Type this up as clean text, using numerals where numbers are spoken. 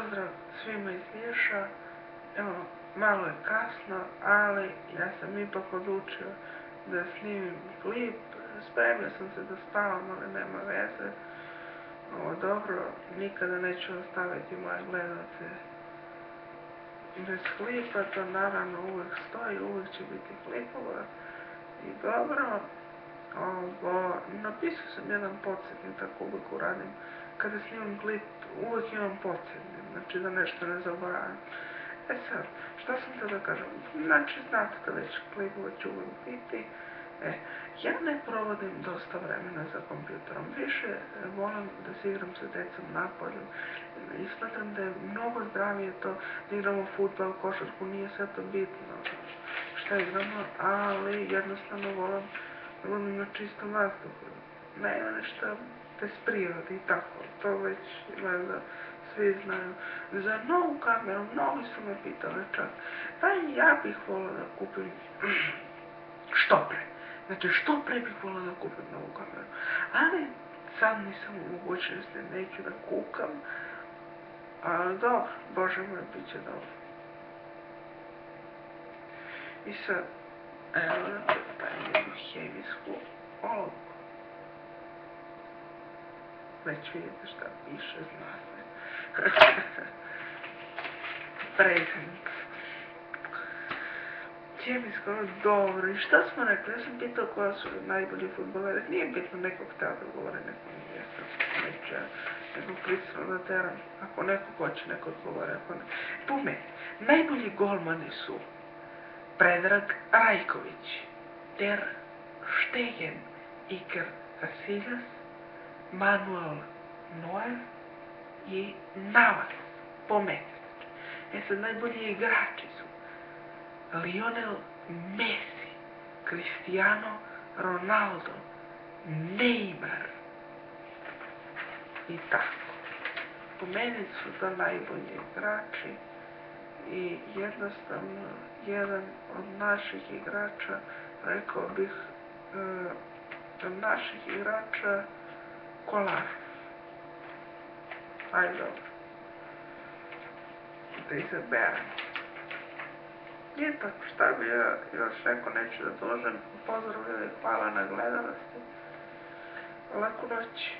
Pozdrav svima iz Niša. Evo, malo je kasno, ali ja sam ipak odlučio da snimim klip. Spremio sam se da spavam, ali nema veze. Ovo dobro, nikada neću ostaviti moje gledalce bez klipa, to naravno uvijek stoji, uvijek će biti klipova. I dobro, napisao sam jedan podsjetnik, tako uvijek uradim. Kada snimam klip, uvijek imam podsjetnik, znači da nešto ne zaboravim. E sad, šta sam htio da kažem? Znači, znate da već klipova će uvijek biti. Ja ne provodim dosta vremena za kompjuterom. Više volim da se igram sa decom napolju. I smatram da je mnogo zdravije to da igramo fudbal, košarku, nije sve to bitno šta igramo, ali jednostavno volim na čistom vazduhu. Nema nešto bez prirode i tako, to već valjda svi znaju. Za novu kameru, mnogi su me pitali čak, pa ja bih volila da kupim što pre. Znači, što pre bih volila da kupim novu kameru. Ali, sad nisam u mogućnosti, neću da kukam. Ali dobro, Bože moj, bit će dobro. I sad, evo da stavim jednu hemijsku olovku. Već vidite šta piše, zna se. Prezent. Hemijsko, dobro. I šta smo rekli? Ja sam pitao koja su najbolji futboleri. Nije bitno nekog htio da govore, neko nije. Neću ja nekog pristano da teram. Ako neko hoće, neko odgovore. Ako ne. Po meni, najbolji golmani su Predrag Rajković, Ter Stegen, Iker Casillas, Manuel Neuer i Navas, po meni. Sad, najbolji igrači su Lionel Messi, Cristiano Ronaldo, Neymar i tako. Po meni su to najbolji igrači i jednostavno jedan od naših igrača, rekao bih, od naših igrača Kolarov. Ajde, dobro. Da izaberem. I tako, šta bi ja još rekao, neću da dužem. Pozdrav ljudi, hvala na gledanosti. Laku noć.